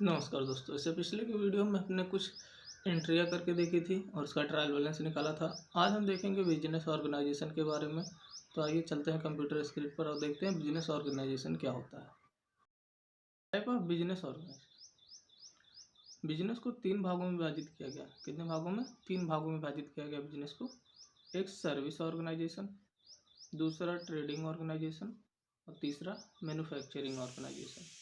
नमस्कार दोस्तों। इससे पिछले की वीडियो में हमने कुछ एंट्रियाँ करके देखी थी और उसका ट्रायल बैलेंस निकाला था। आज हम देखेंगे बिजनेस ऑर्गेनाइजेशन के बारे में। तो आइए चलते हैं कंप्यूटर स्क्रीन पर और देखते हैं बिजनेस ऑर्गेनाइजेशन क्या होता है। Type of business organisation. Business को 3 भागों में विभाजित किया गया। कितने भागों में? 3 भागों में विभाजित किया गया बिजनेस को। एक सर्विस ऑर्गेनाइजेशन, दूसरा ट्रेडिंग ऑर्गेनाइजेशन और तीसरा manufacturing organisation.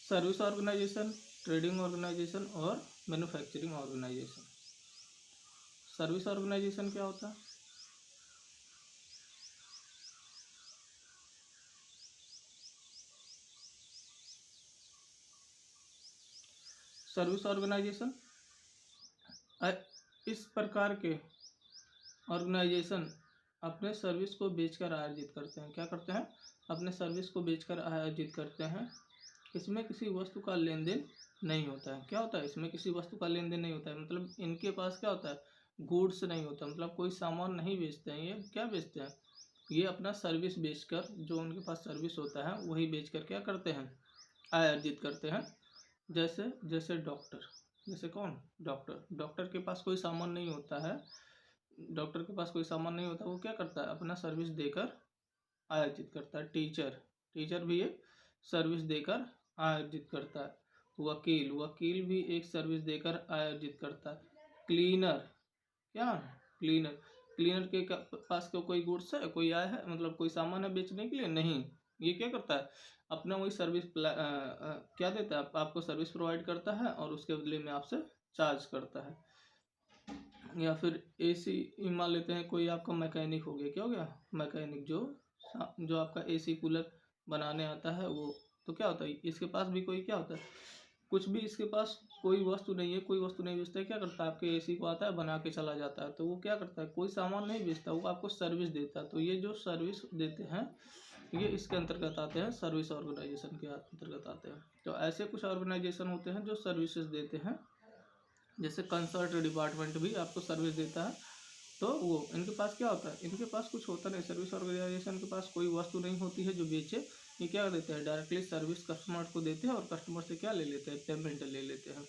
Service organisation, trading organisation और मैन्युफैक्चरिंग ऑर्गेनाइजेशन। सर्विस ऑर्गेनाइजेशन क्या होता है? सर्विस ऑर्गेनाइजेशन इस प्रकार के ऑर्गेनाइजेशन अपने सर्विस को बेचकर आयोजित करते हैं। क्या करते हैं? अपने सर्विस को बेचकर आयोजित करते हैं। इसमें किसी वस्तु का लेन देन नहीं होता है। क्या होता है? इसमें किसी वस्तु का लेन देन नहीं होता है। मतलब इनके पास क्या होता है? गुड्स नहीं होता, मतलब कोई सामान नहीं बेचते हैं। ये क्या बेचते हैं? ये अपना सर्विस बेचकर, जो उनके पास सर्विस होता है वही बेचकर क्या करते हैं? आयोजित करते हैं। जैसे जैसे डॉक्टर, जैसे कौन? डॉक्टर। डॉक्टर के पास कोई सामान नहीं होता है। डॉक्टर के पास कोई सामान नहीं होता, वो क्या करता है? अपना सर्विस देकर आयोजित करता है। टीचर, टीचर भी एक सर्विस देकर आयोजित करता है। वकील, वकील भी एक सर्विस देकर आयोजित करता है। क्लीनर, क्या? क्लीनर, क्लीनर के पास कोई गुड्स है, कोई आया है, मतलब कोई सामान है बेचने के लिए? नहीं। ये क्या करता है? अपना वही सर्विस क्या देता है? आपको सर्विस प्रोवाइड करता है और उसके बदले में आपसे चार्ज करता है। या फिर एसी मान लेते हैं, कोई आपका मैकेनिक हो गया। क्या हो गया? मैकेनिक, जो आपका एसी कूलर बनाने आता है वो। तो क्या होता है? इसके पास भी कोई क्या होता है? कुछ भी इसके पास कोई वस्तु नहीं है, कोई वस्तु नहीं बेचता है। क्या करता है? आपके एसी को आता है, बना के चला जाता है। तो वो क्या करता है? कोई सामान नहीं बेचता, वो आपको सर्विस देता है। तो ये जो सर्विस देते हैं ये इसके अंतर्गत आते हैं, सर्विस ऑर्गेनाइजेशन के अंतर्गत आते हैं। तो ऐसे कुछ ऑर्गेनाइजेशन होते हैं जो सर्विसेज देते हैं। जैसे कंसल्ट डिपार्टमेंट भी आपको सर्विस देता है। तो वो इनके पास क्या होता है? इनके पास कुछ होता नहीं। सर्विस ऑर्गेनाइजेशन के पास कोई वस्तु नहीं होती है जो बेचे। ये क्या देते हैं? डायरेक्टली सर्विस कस्टमर को देते हैं और कस्टमर से क्या ले लेते हैं? पेमेंट ले लेते हैं।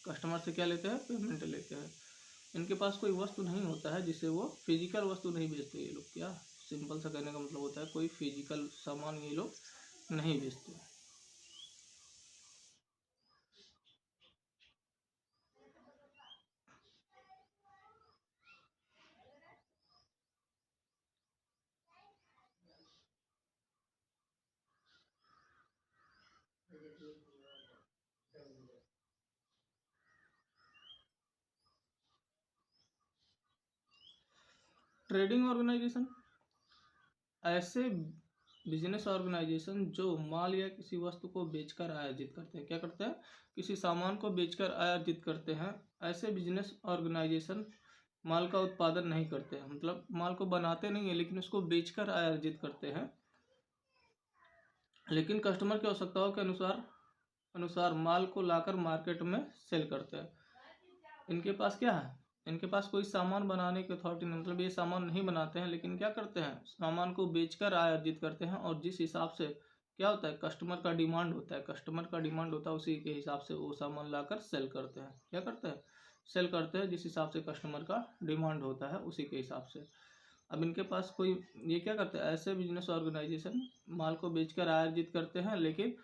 कस्टमर से क्या लेते हैं? पेमेंट लेते हैं। इनके पास कोई वस्तु नहीं होता है जिससे वो फिजिकल वस्तु नहीं बेचते ये लोग। क्या सिंपल सा कहने का मतलब होता है, कोई फिजिकल सामान ये लोग नहीं बेचते। ट्रेडिंग ऑर्गेनाइजेशन ऐसे बिजनेस ऑर्गेनाइजेशन जो माल या किसी वस्तु को बेचकर आयोजित करते हैं। क्या करते हैं? किसी सामान को बेचकर आयोजित करते हैं। ऐसे बिजनेस ऑर्गेनाइजेशन माल का उत्पादन नहीं करते हैं, मतलब माल को बनाते नहीं है लेकिन उसको बेचकर आयोजित करते हैं। लेकिन कस्टमर की आवश्यकताओं के अनुसार अनुसार माल को लाकर मार्केट में सेल करते हैं। इनके पास क्या है? इनके पास कोई सामान बनाने की अथॉरिटी नहीं, मतलब ये सामान नहीं बनाते हैं लेकिन क्या करते हैं? सामान को बेचकर आयोजित करते हैं। और जिस हिसाब से क्या होता है? कस्टमर का डिमांड होता है, कस्टमर का डिमांड होता है, उसी के हिसाब से वो सामान लाकर सेल करते हैं। क्या करते हैं? सेल करते हैं। जिस हिसाब से कस्टमर का डिमांड होता है उसी के हिसाब से। अब इनके पास कोई, ये क्या करते हैं? ऐसे बिजनेस ऑर्गेनाइजेशन माल को बेचकर आयोजित करते हैं लेकिन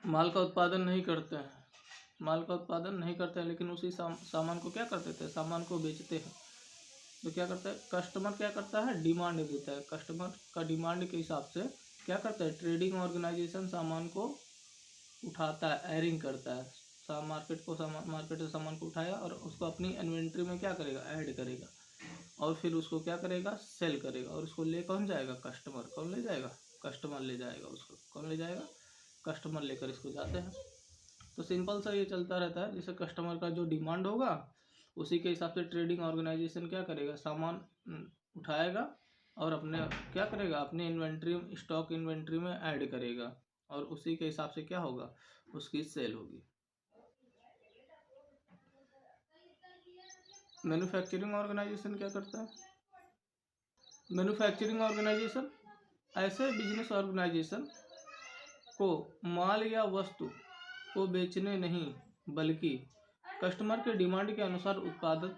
माल का उत्पादन नहीं करते हैं। माल का उत्पादन नहीं करते हैं लेकिन उसी सामान को क्या कर देते हैं? सामान को बेचते हैं। तो क्या करता है? कस्टमर क्या करता है? डिमांड देता है। कस्टमर का डिमांड के हिसाब से क्या करता है? ट्रेडिंग ऑर्गेनाइजेशन सामान को उठाता है, एयरिंग करता है। मार्केट से सामान को उठाया और उसको अपनी इन्वेंट्री में क्या करेगा? ऐड करेगा। और फिर उसको क्या करेगा? सेल करेगा। और उसको ले कौन जाएगा? कस्टमर। कौन ले जाएगा? कस्टमर ले जाएगा उसको। कौन ले जाएगा? कस्टमर लेकर इसको जाते हैं। तो सिंपल सा ये चलता रहता है। जैसे कस्टमर का जो डिमांड होगा उसी के हिसाब से ट्रेडिंग ऑर्गेनाइजेशन क्या करेगा? सामान उठाएगा और अपने क्या करेगा? अपने इन्वेंट्री, स्टॉक इन्वेंट्री में ऐड करेगा और उसी के हिसाब से क्या होगा? उसकी सेल होगी। मैन्युफैक्चरिंग ऑर्गेनाइजेशन क्या करता है? मैन्युफैक्चरिंग ऑर्गेनाइजेशन ऐसे बिजनेस ऑर्गेनाइजेशन को माल या वस्तु को बेचने नहीं बल्कि कस्टमर के डिमांड के अनुसार उत्पादन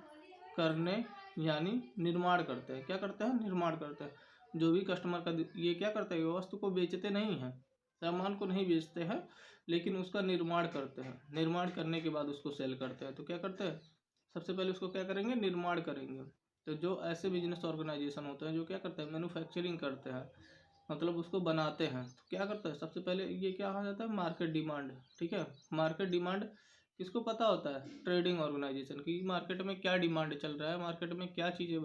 करने यानी निर्माण करते हैं। क्या करते हैं? निर्माण करते हैं। जो भी कस्टमर का ये क्या करते हैं? वस्तु को बेचते नहीं हैं, सामान को नहीं बेचते हैं, लेकिन उसका निर्माण करते हैं। निर्माण करने के बाद उसको सेल करते हैं। तो क्या करते हैं? सबसे पहले उसको क्या करेंगे? निर्माण करेंगे। तो जो ऐसे बिजनेस ऑर्गेनाइजेशन होते हैं जो क्या करते हैं? मैन्युफैक्चरिंग करते हैं, मतलब उसको बनाते हैं। तो क्या करता है? सबसे पहले ये क्या आ जाता है? Market demand. ठीक है, मार्केट डिमांड किसको पता होता है? ट्रेडिंग ऑर्गेनाइजेशन की मार्केट में क्या डिमांड चल रहा है, मार्केट में क्या चीज़ें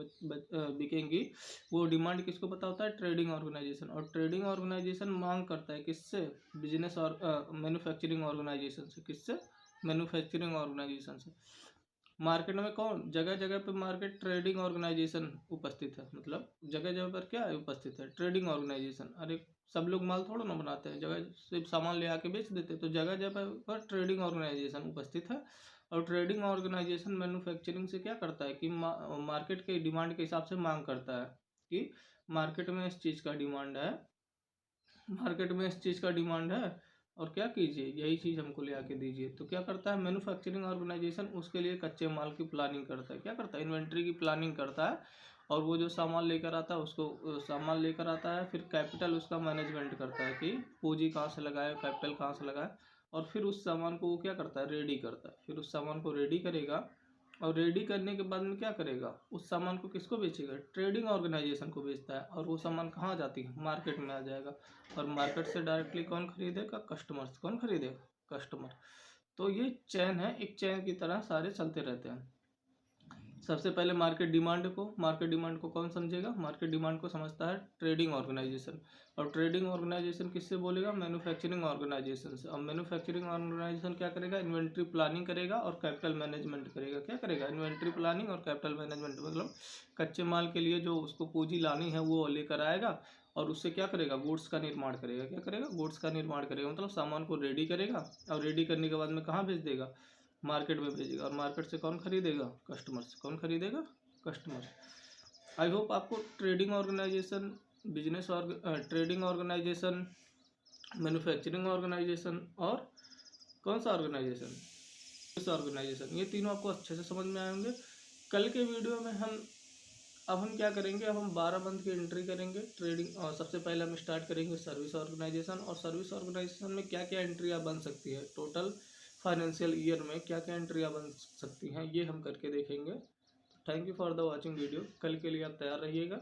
बिकेंगी, वो डिमांड किसको पता होता है? Trading organisation. और ट्रेडिंग ऑर्गेनाइजेशन मांग करता है किससे? बिजनेस और मैन्युफैक्चरिंग ऑर्गेनाइजेशन से। किससे? मैन्युफैक्चरिंग ऑर्गेनाइजेशन से। मार्केट में कौन? जगह जगह पे मार्केट ट्रेडिंग ऑर्गेनाइजेशन उपस्थित है, मतलब जगह जगह पर क्या है? उपस्थित है ट्रेडिंग ऑर्गेनाइजेशन। अरे सब लोग माल थोड़ा ना बनाते हैं, जगह से सामान ले आके बेच देते हैं। तो जगह जगह पर ट्रेडिंग ऑर्गेनाइजेशन उपस्थित है। और ट्रेडिंग ऑर्गेनाइजेशन मैन्युफैक्चरिंग से क्या करता है कि मार्केट के डिमांड के हिसाब से मांग करता है कि मार्केट में इस चीज़ का डिमांड है, मार्केट में इस चीज़ का डिमांड है, और क्या कीजिए, यही चीज़ हमको ले आके दीजिए। तो क्या करता है मैन्युफैक्चरिंग ऑर्गेनाइजेशन? उसके लिए कच्चे माल की प्लानिंग करता है। क्या करता है? इन्वेंट्री की प्लानिंग करता है। और वो जो सामान लेकर आता है उसको सामान लेकर आता है, फिर कैपिटल उसका मैनेजमेंट करता है कि पूंजी कहाँ से लगाए, कैपिटल कहाँ से लगाए। और फिर उस सामान को वो क्या करता है? रेडी करता है। फिर उस सामान को रेडी करेगा, और रेडी करने के बाद में क्या करेगा? उस सामान को किसको बेचेगा? ट्रेडिंग ऑर्गेनाइजेशन को बेचता है। और वो सामान कहाँ जाती है? मार्केट में आ जाएगा। और मार्केट से डायरेक्टली कौन खरीदेगा? कस्टमर्स। कौन खरीदेगा? कस्टमर। तो ये चैन है, एक चैन की तरह सारे चलते रहते हैं। सबसे पहले मार्केट डिमांड को कौन समझेगा? मार्केट डिमांड को समझता है ट्रेडिंग ऑर्गेनाइजेशन। और ट्रेडिंग ऑर्गेनाइजेशन किससे बोलेगा? मैन्युफैक्चरिंग ऑर्गेनाइजेशन से। अब मैन्युफैक्चरिंग ऑर्गेनाइजेशन क्या करेगा? इन्वेंट्री प्लानिंग करेगा और कैपिटल मैनेजमेंट करेगा। क्या करेगा? इन्वेंट्री प्लानिंग और कैपिटल मैनेजमेंट, मतलब कच्चे माल के लिए जो उसको पूंजी लानी है वो लेकर आएगा, और उससे क्या करेगा? गुड्स का निर्माण करेगा। क्या करेगा? गुड्स का निर्माण करेगा, मतलब सामान को रेडी करेगा। और रेडी करने के बाद में कहाँ भेज देगा? मार्केट में भेजेगा। और मार्केट से कौन खरीदेगा? कस्टमर्स। कौन खरीदेगा? कस्टमर। आई होप आपको trading organisation, trading organisation, manufacturing organisation और कौन सा ऑर्गेनाइजेशन? इस ऑर्गेनाइजेशन, ये तीनों आपको अच्छे से समझ में आए होंगे। कल के वीडियो में हम क्या करेंगे? अब हम 12 मंथ की एंट्री करेंगे ट्रेडिंग। और सबसे पहले हम स्टार्ट करेंगे सर्विस ऑर्गेनाइजेशन। और सर्विस ऑर्गेनाइजेशन में क्या क्या एंट्रियाँ बन सकती है, टोटल फाइनेंशियल ईयर में क्या क्या एंट्रियाँ बन सकती हैं, ये हम करके देखेंगे। Thank you for the watching video. कल के लिए आप तैयार रहिएगा।